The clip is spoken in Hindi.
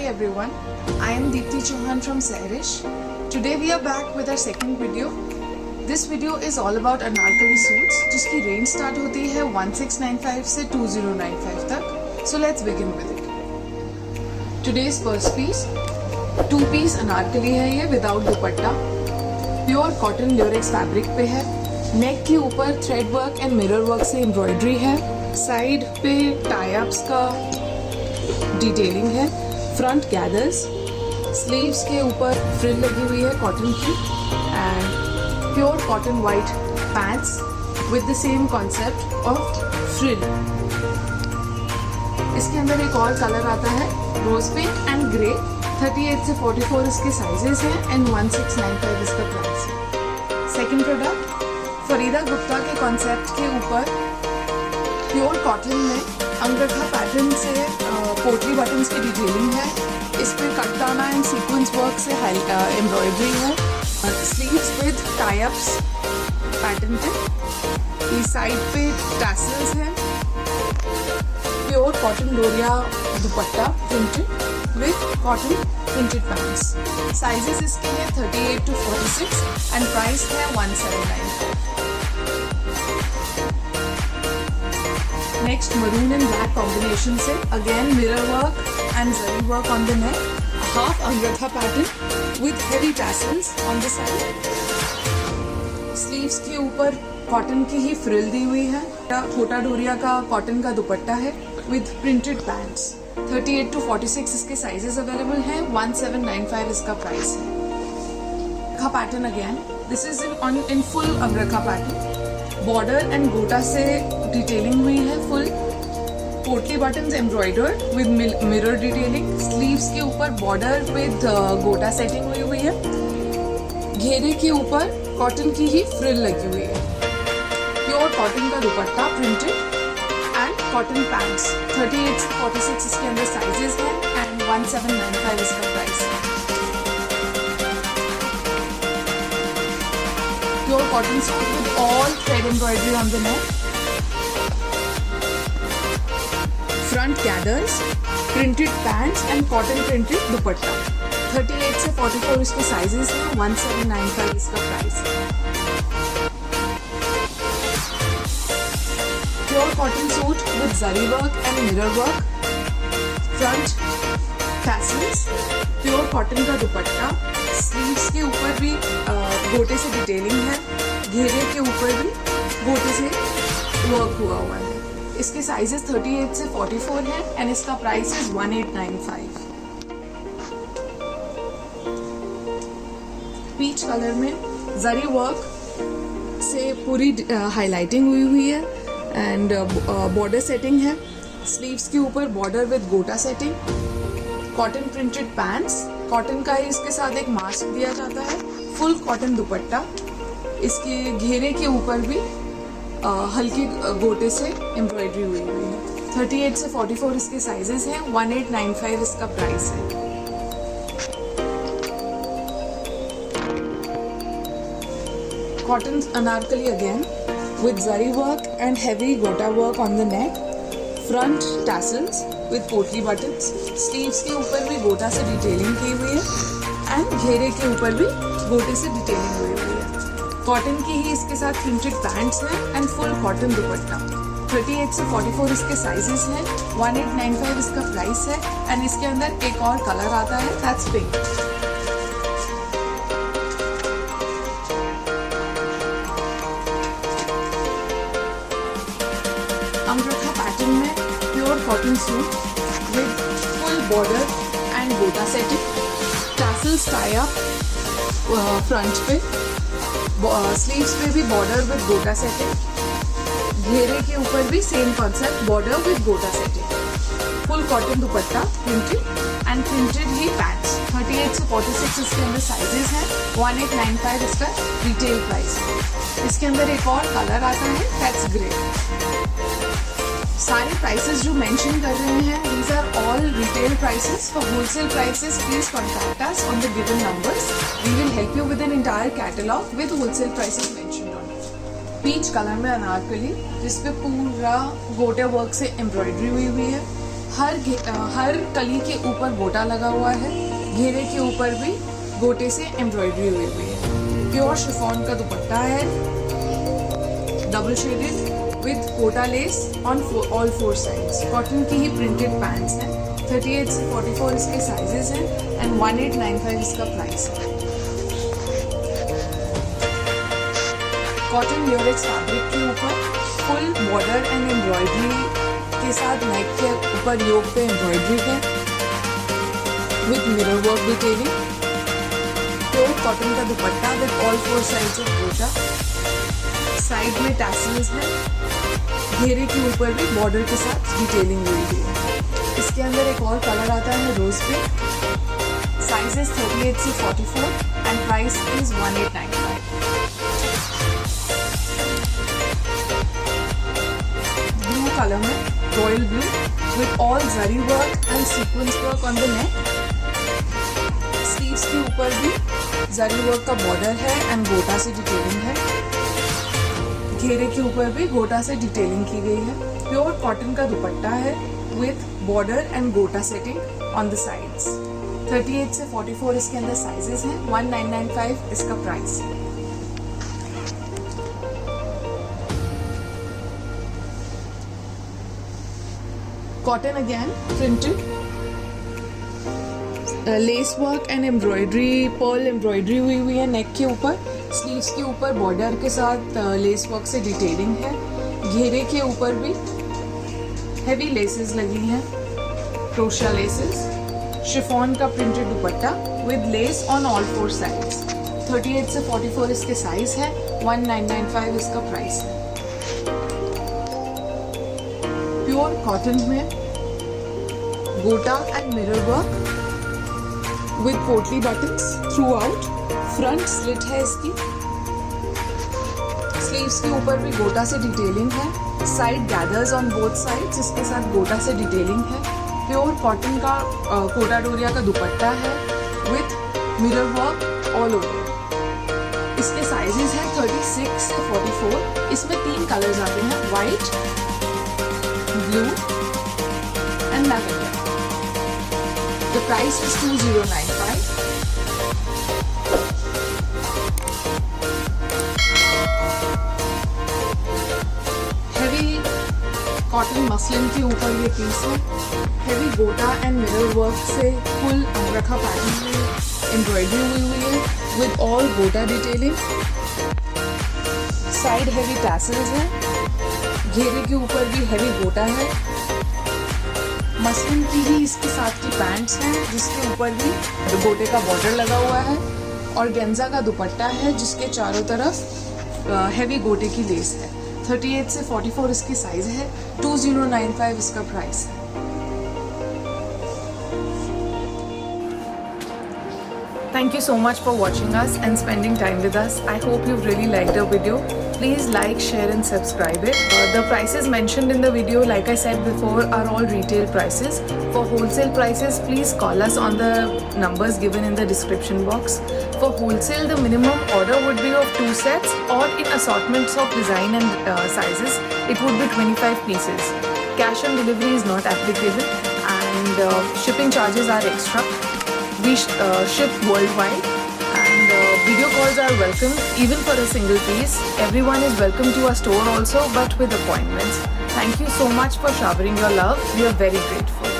everyone, I am Deepti Chauhan from Sahrish. Today we are back with our second video. This video is all about Anarkali suits जिसकी रेंज स्टार्ट होती है 1695 से 2095 तक. So let's begin with it. Today's first piece, 2-piece Anarkali है ये विदाउट दुपट्टा. प्योर कॉटन ल्यूरेक्स फैब्रिक पे है. नेक के ऊपर thread work and mirror work से एम्ब्रॉयडरी है. साइड पे टाई अप्स का डिटेलिंग है. फ्रंट गैदर्स, स्लीव्स के ऊपर फ्रिल लगी हुई है कॉटन की and pure cotton white pants with the same concept of frill. इसके अंदर एक और कलर आता है रोज पिंक एंड ग्रे. 38 से 44 इसके साइजेस हैं एंड 1695 इसका प्राइस है. सेकेंड प्रोडक्ट फरीदा गुप्ता के कॉन्सेप्ट के ऊपर प्योर कॉटन में अंगरखा पैटर्न से पोटली बटन्स की डिटेलिंग है. इस पे कटदाना एंड सीक्वेंस वर्क से एम्ब्रॉयडरी है. Sleeves with tie ups pattern पे. साइड पे टैसल्स हैं. प्योर कॉटन लोरिया dupatta printed with cotton printed pants. Sizes इसके हैं 38 to 46 एंड प्राइस है 179. Next maroon and black combination से again mirror work and zari work on the neck. Half angrakha pattern with heavy tassels on the side. Sleeves के ऊपर कॉटन की ही फ्रिल दी हुई है. छोटा डोरिया का कॉटन का दुपट्टा है विद प्रिंटेड पैंट्स. 38 to 46 इसके साइजेस अवेलेबल हैं. 1795 इसका प्राइस है. Angrakha pattern again, this is in full angrakha pattern. Border and gota से डिटेलिंग हुई है. Full potli buttons embroidered with mirror detailing. Sleeves के ऊपर बॉर्डर विद गोटा सेटिंग हुई है. घेरे के ऊपर कॉटन की ही फ्रिल लगी हुई है. प्योर कॉटन का दुपट्टा प्रिंटेड एंड कॉटन पैंट्स. 38 से 46 इसके अंदर साइजेस हैं एंड 1795 इसका प्राइस है. Pure cotton suit with all thread embroidery on the neck. Front gathers, printed pants and cotton printed dupatta. 38 से 44 इसके sizes हैं. 1795 इसका प्राइस है. Pure cotton suit with zari work and mirror work. Front tassels, pure cotton का दुपट्टा. स्लीव्स के ऊपर भी गोटे से डिटेलिंग है. घेरे के ऊपर भी गोटे से वर्क हुआ है. इसके साइजेस 38 से 44 है एंड इसका प्राइस इज 1895. पीच कलर में जरी वर्क से पूरी हाईलाइटिंग हुई है एंड बॉर्डर सेटिंग है. स्लीव्स के ऊपर बॉर्डर विद गोटा setting. Cotton printed pants. Cotton का ही इसके साथ एक मास्क दिया जाता है. फुल कॉटन दुपट्टा. इसके घेरे के ऊपर भी हल्के गोटे से एम्ब्रॉयडरी हुई है. 38 से 44 इसके साइजेस हैं. 1895 इसका प्राइस है. Cotton anarkali again with zari work and heavy gota work on the neck. Front tassels with potli buttons. Sleeves के ऊपर भी गोटा से डिटेलिंग की हुई है एंड घेरे के ऊपर भी गोटे से डिटेलिंग हुई है. कॉटन की ही इसके साथ प्रिंटेड पैंट्स हैं एंड फुल कॉटन दुपट्टा. 38 से 44 इसके साइजेस हैं. 1895 इसका प्राइस है एंड इसके अंदर एक और कलर आता है, दैट्स पिंक. अंगरखा पैटर्न में pure cotton suit with full border and gota setting. Tassels tie up front पे. स्लीव्स पे भी बॉर्डर विद गोटा सेटिंग. घेरे के ऊपर भी सेम कॉन्सेप्ट, बॉर्डर विद गोटा setting. Full cotton dupatta printed and printed he pants. 38 से 46 इसके अंदर साइजेस हैं. 1895 इसका रिटेल प्राइस है. इसके अंदर एक और कलर आता है, दैट्स ग्रे. सारे प्राइसेस जो मेंशन कर रहे हैं, these are all retail prices. For wholesale prices, please contact us on the given numbers. We will help you with an entire catalog with wholesale prices mentioned on it. Peach colour में अनारकली जिसपे पूरा गोटे वर्क से एम्ब्रॉयडरी हुई है. हर कली के ऊपर गोटा लगा हुआ है, घेरे के ऊपर भी गोटे से एम्ब्रॉयडरी हुई हुई है। प्योर शिफॉन का दुपट्टा है, double shaded with Kota lace on all 4 sides. Cotton की ही प्रिंटेड पैंट्स हैं। 38 से 44 इसके साइजेस हैं एंड 1895 इसका प्राइस है। कॉटन ल्यूरेक्स फैब्रिक के ऊपर फुल बॉर्डर एंड एम्ब्रॉयडरी के साथ नेक के ऊपर योक पे एम्ब्रॉयडरी है with mirror work detailing. Pure cotton का dupatta with all 4 sides of gota. Side में टैसल्स है, घेरे के ऊपर भी बॉर्डर के साथ डिटेलिंग हुई हुई है। इसके अंदर एक और कलर आता है रोज पिंक। साइजेस 38 से 44 and price is 1895। Blue colour में royal blue with all zari work and sequence work on the neck. Sleeves के ऊपर भी जरी वर्क का बॉर्डर है एंड गोटा से डिटेलिंग है। घेरे के ऊपर भी गोटा से डिटेलिंग की गई है। प्योर कॉटन का दुपट्टा है with border and gota setting on the sides. 38 से 44 इसके अंदर साइजेस हैं। 1995 इसका प्राइस है। Cotton again printed, lace work and embroidery, pearl embroidery हुई हुई है नेक के ऊपर। स्लीव्स के ऊपर बॉर्डर के साथ लेस वर्क से डिटेलिंग है। घेरे के ऊपर भी हेवी लेसेस लगी हैं, क्रोशिया लेसेस। शिफॉन का printed dupatta with less on all 4 sides. 38 से 44 इसके साइज है। 1995 इसका प्राइस है। प्योर कॉटन में गोटा and mirror work with potli buttons through out. Front slit है इसकी। स्लीव्स के ऊपर भी गोटा से डिटेलिंग है। Side gathers on both sides, इसके साथ गोटा से डिटेलिंग है। प्योर कॉटन का कोटा डोरिया का दुपट्टा है with mirror work all over. इसके साइजेस हैं 36 से 44। इसमें 3 कलर्स आते हैं, white, blue and lavender. The price is 2095. Heavy cotton muslin के ऊपर ये पीस है। Heavy गोटा एंड मिरर वर्क से फुल अंगरखा पैटर्न में एम्ब्रॉयडरी हुई है with all गोटा डिटेलिंग। साइड हेवी टैसल्स है। घेरे के ऊपर भी हेवी गोटा है। मसलिन की ही इसके साथ की पैंट्स हैं जिसके ऊपर भी गोटे का बॉर्डर लगा हुआ है। और गेंजा का दुपट्टा है जिसके चारों तरफ हेवी गोटे की लेस है। 38 से 44 इसकी साइज है। 2095 इसका प्राइस है। Thank you so much for watching us and spending time with us. I hope you've really liked our video. Please like, share and subscribe it. The prices mentioned in the video, like I said before, are all retail prices. For wholesale prices, please call us on the numbers given in the description box. For wholesale, the minimum order would be of 2 sets or in assortments of design and sizes, it would be 25 pieces. Cash on delivery is not applicable and shipping charges are extra. We ship worldwide and video calls are welcome even for a single piece. Everyone is welcome to our store also, but with appointments. Thank you so much for showering your love. We are very grateful.